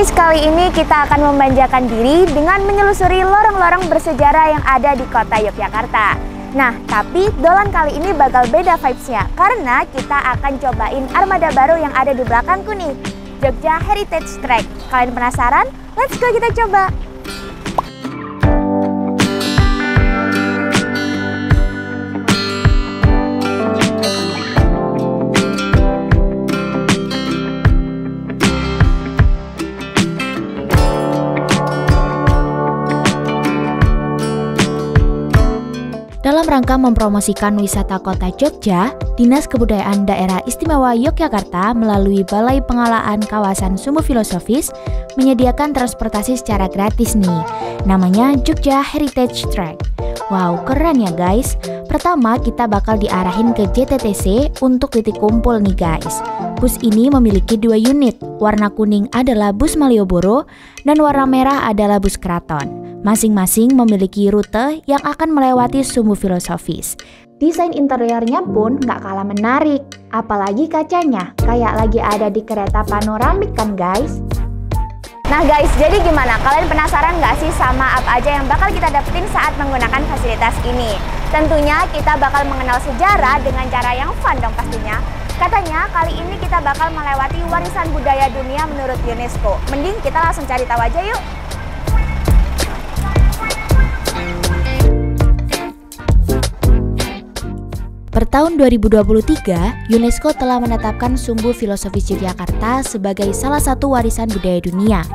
guys, kali ini kita akan memanjakan diri dengan menyelusuri lorong-lorong bersejarah yang ada di kota Yogyakarta. Nah, tapi dolan kali ini bakal beda vibes-nya karena kita akan cobain armada baru yang ada di belakangku nih, Jogja Heritage Track. Kalian penasaran? Let's go kita coba! Dalam rangka mempromosikan wisata kota Jogja, Dinas Kebudayaan Daerah Istimewa Yogyakarta melalui Balai Pengelolaan Kawasan Sumbu Filosofis menyediakan transportasi secara gratis nih. Namanya Jogja Heritage Track. Wow, keren ya guys. Pertama, kita bakal diarahin ke JTTC untuk titik kumpul nih guys. Bus ini memiliki 2 unit. Warna kuning adalah bus Malioboro dan warna merah adalah bus Keraton. Masing-masing memiliki rute yang akan melewati Sumbu Filosofis. Desain interiornya pun nggak kalah menarik, apalagi kacanya, kayak lagi ada di kereta panoramik kan guys? Nah guys, jadi gimana? Kalian penasaran nggak sih sama apa aja yang bakal kita dapetin saat menggunakan fasilitas ini? Tentunya kita bakal mengenal sejarah dengan cara yang fun dong pastinya. Katanya kali ini kita bakal melewati warisan budaya dunia menurut UNESCO. Mending kita langsung cari tahu aja yuk! Per tahun 2023, UNESCO telah menetapkan Sumbu Filosofis Yogyakarta sebagai salah satu warisan budaya dunia.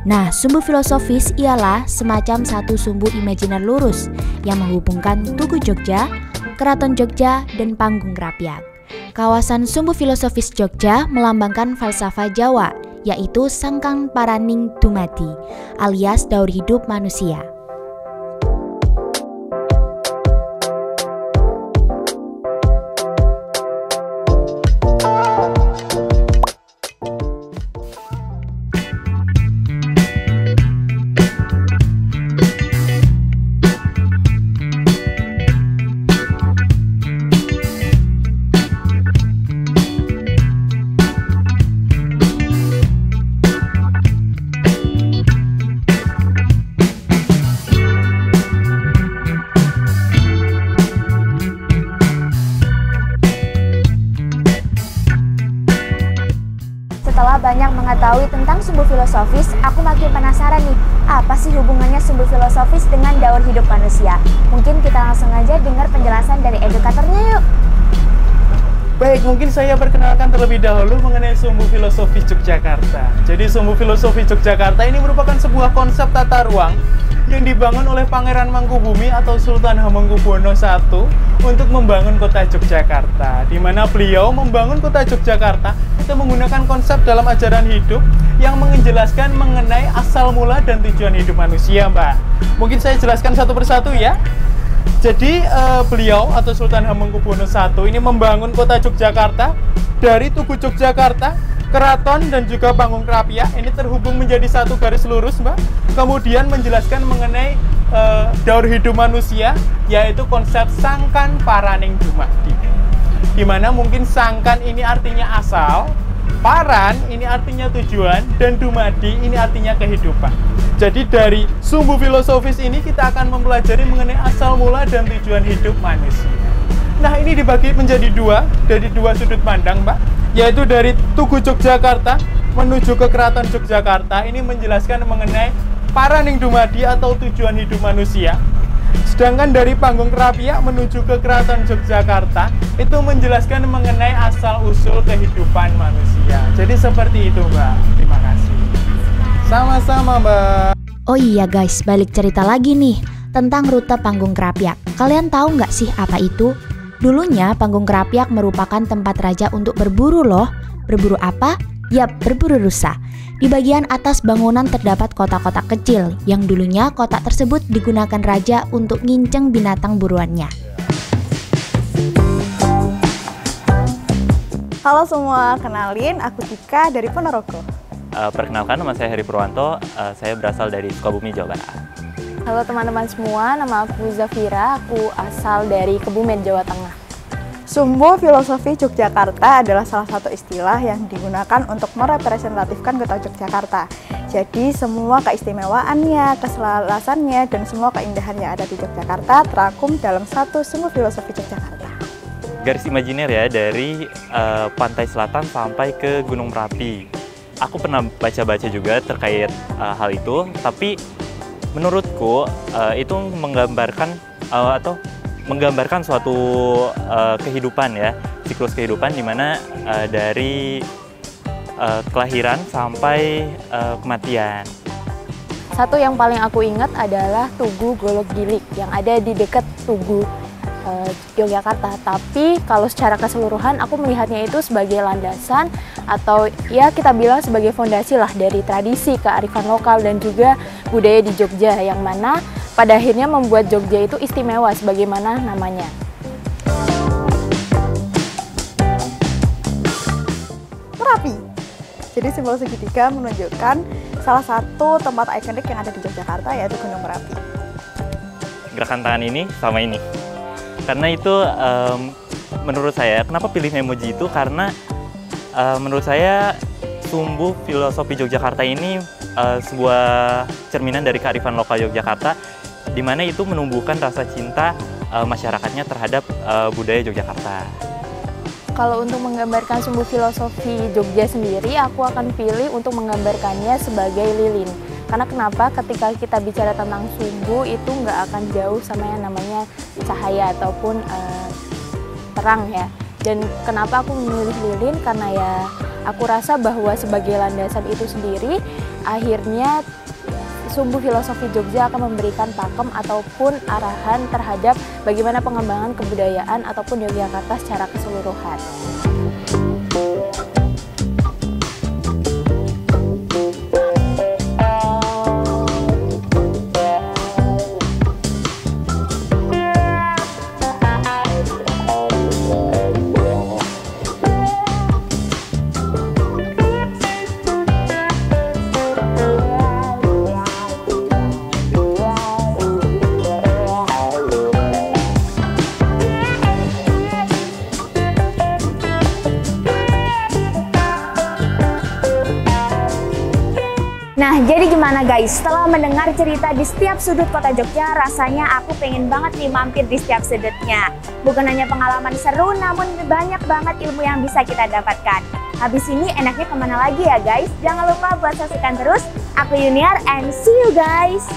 Nah, Sumbu Filosofis ialah semacam satu sumbu imajiner lurus yang menghubungkan Tugu Jogja, Keraton Jogja, dan Panggung Krapyak. Kawasan Sumbu Filosofis Jogja melambangkan falsafah Jawa, yaitu Sangkan Paraning Dumadi, alias daur hidup manusia. Setelah banyak mengetahui tentang Sumbu Filosofis, aku makin penasaran nih, apa sih hubungannya Sumbu Filosofis dengan daur hidup manusia? Mungkin kita langsung aja dengar penjelasan dari edukatornya yuk. Baik, mungkin saya perkenalkan terlebih dahulu mengenai Sumbu Filosofis Yogyakarta. Jadi Sumbu Filosofis Yogyakarta ini merupakan sebuah konsep tata ruang yang dibangun oleh Pangeran Mangkubumi atau Sultan Hamengkubuwono I untuk membangun kota Yogyakarta, di mana beliau membangun kota Yogyakarta itu menggunakan konsep dalam ajaran hidup yang menjelaskan mengenai asal mula dan tujuan hidup manusia, Mbak. Mungkin saya jelaskan satu persatu ya. Jadi beliau atau Sultan Hamengkubuwono I ini membangun kota Yogyakarta dari Tugu Yogyakarta, Keraton dan juga Panggung Krapyak ini terhubung menjadi satu garis lurus, Mbak. Kemudian menjelaskan mengenai daur hidup manusia, yaitu konsep Sangkan Paraning Dumadi. Dimana mungkin sangkan ini artinya asal, paran ini artinya tujuan, dan dumadi ini artinya kehidupan. Jadi dari Sumbu Filosofis ini kita akan mempelajari mengenai asal mula dan tujuan hidup manusia. Nah, ini dibagi menjadi dari dua sudut pandang, Mbak, yaitu dari Tugu Yogyakarta menuju ke Keraton Yogyakarta. Ini menjelaskan mengenai Paraning Dumadi atau tujuan hidup manusia. Sedangkan dari Panggung Krapyak menuju ke Keraton Yogyakarta itu menjelaskan mengenai asal-usul kehidupan manusia. Jadi seperti itu, Mbak. Terima kasih. Sama-sama, Mbak. Oh iya guys, balik cerita lagi nih tentang rute Panggung Krapyak. Kalian tahu nggak sih apa itu? Dulunya Panggung Krapyak merupakan tempat raja untuk berburu loh. Berburu apa? Yap, berburu rusa. Di bagian atas bangunan terdapat kotak-kotak kecil yang dulunya kotak tersebut digunakan raja untuk nginceng binatang buruannya. Halo semua, kenalin aku Tika dari Ponorogo. Perkenalkan, nama saya Heri Purwanto, saya berasal dari Sukabumi, Jawa Barat. Halo teman-teman semua, nama aku Zafira, aku asal dari Kebumen, Jawa Tengah. Sumbu Filosofi Yogyakarta adalah salah satu istilah yang digunakan untuk merepresentatifkan kota Yogyakarta. Jadi semua keistimewaannya, keselarasannya, dan semua keindahan yang ada di Yogyakarta terangkum dalam satu Sumbu Filosofi Yogyakarta. Garis imajiner ya, dari pantai selatan sampai ke Gunung Merapi. Aku pernah baca-baca juga terkait hal itu, tapi menurutku itu menggambarkan suatu kehidupan ya, siklus kehidupan di mana dari kelahiran sampai kematian. Satu yang paling aku ingat adalah Tugu Golok Gilik yang ada di dekat Tugu Yogyakarta. Tapi kalau secara keseluruhan aku melihatnya itu sebagai landasan atau ya kita bilang sebagai fondasi lah dari tradisi, kearifan lokal dan juga budaya di Jogja, yang mana pada akhirnya membuat Jogja itu istimewa sebagaimana namanya. Merapi. Jadi simbol segitiga menunjukkan salah satu tempat ikonik yang ada di Yogyakarta, yaitu Gunung Merapi. Gerakan tangan ini sama ini. Karena itu menurut saya, kenapa pilih emoji itu? Karena menurut saya Sumbu Filosofi Yogyakarta ini sebuah cerminan dari kearifan lokal Yogyakarta, di mana itu menumbuhkan rasa cinta masyarakatnya terhadap budaya Yogyakarta. Kalau untuk menggambarkan Sumbu Filosofi Jogja sendiri, aku akan pilih untuk menggambarkannya sebagai lilin. Karena kenapa? Ketika kita bicara tentang sumbu itu nggak akan jauh sama yang namanya cahaya ataupun terang ya. Dan kenapa aku memilih lilin? Karena ya aku rasa bahwa sebagai landasan itu sendiri, akhirnya Sumbu Filosofi Jogja akan memberikan pakem ataupun arahan terhadap bagaimana pengembangan kebudayaan ataupun Yogyakarta secara keseluruhan. Nah, jadi gimana guys? Setelah mendengar cerita di setiap sudut kota Jogja, rasanya aku pengen banget nih mampir di setiap sudutnya. Bukan hanya pengalaman seru, namun banyak banget ilmu yang bisa kita dapatkan. Habis ini enaknya kemana lagi ya guys? Jangan lupa buat saksikan terus. Aku Yuniar and see you guys!